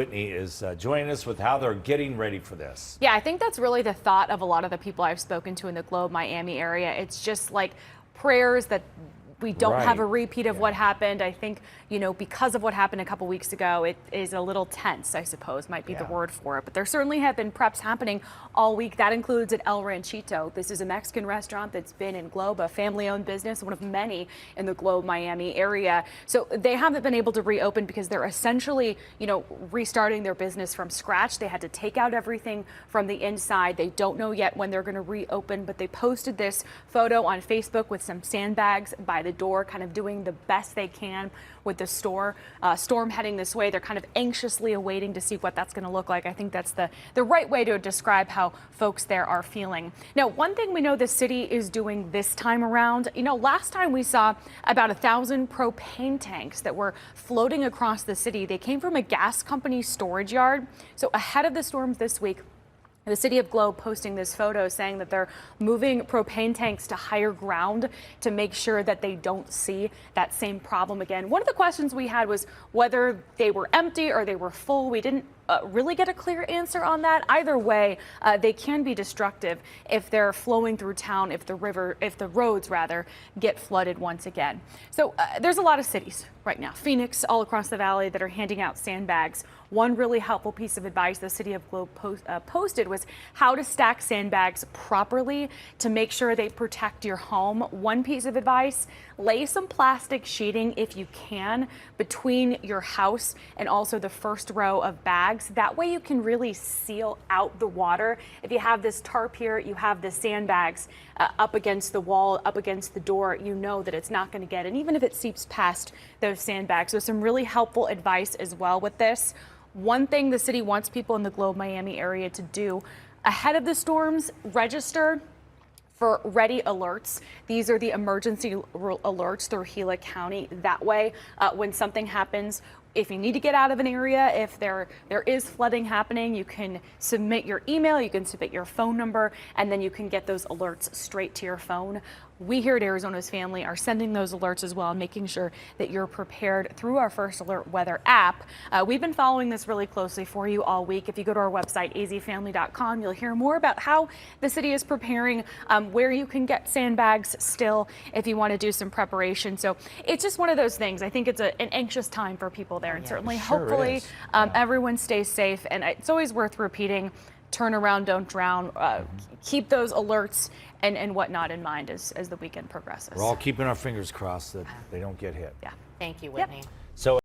Whitney is joining us with how they're getting ready for this. Yeah, I think that's really the thought of a lot of the people I've spoken to in the Globe Miami area. It's just like prayers that we don't have a repeat of what happened. I think, because of what happened a couple weeks ago, it is a little tense, I suppose, might be the word for it. But there certainly have been preps happening all week. That includes at El Ranchito. This is a Mexican restaurant that's been in Globe, a family-owned business, one of many in the Globe Miami area. So they haven't been able to reopen because they're essentially, restarting their business from scratch. They had to take out everything from the inside. They don't know yet when they're going to reopen, but they posted this photo on Facebook with some sandbags by the door, kind of doing the best they can with the storm heading this way. They're kind of anxiously awaiting to see what that's going to look like. I think that's the right way to describe how folks there are feeling. Now, one thing we know the city is doing this time around, last time we saw about 1,000 propane tanks that were floating across the city. They came from a gas company storage yard. So ahead of the storms this week, the city of Globe posting this photo saying that they're moving propane tanks to higher ground to make sure that they don't see that same problem again. One of the questions we had was whether they were empty or they were full. We didn't really get a clear answer on that. Either way, they can be destructive if they're flowing through town, if the roads get flooded once again. So there's a lot of cities right now, Phoenix, all across the valley, that are handing out sandbags. One really helpful piece of advice the city of Globe posted was how to stack sandbags properly to make sure they protect your home. One piece of advice: lay some plastic sheeting if you can between your house and also the first row of bags. That way you can really seal out the water. If you have this tarp here, you have the sandbags up against the wall, up against the door, you know that it's not going to get in, even if it seeps past those sandbags. So some really helpful advice as well with this. One thing the city wants people in the Globe Miami area to do ahead of the storms: register for ready alerts. These are the emergency alerts through Gila County. That way, when something happens, if you need to get out of an area, if there is flooding happening, you can submit your email, you can submit your phone number, and then you can get those alerts straight to your phone. We here at Arizona's Family are sending those alerts as well, making sure that you're prepared through our First Alert Weather app. We've been following this really closely for you all week. If you go to our website, azfamily.com, you'll hear more about how the city is preparing, where you can get sandbags still if you want to do some preparation. So it's just one of those things. I think it's an anxious time for people there, and certainly, hopefully, everyone stays safe. And it's always worth repeating: turn around, don't drown. Keep those alerts and whatnot in mind as the weekend progresses. We're all keeping our fingers crossed that they don't get hit. Yeah. Thank you, Whitney. Yep. So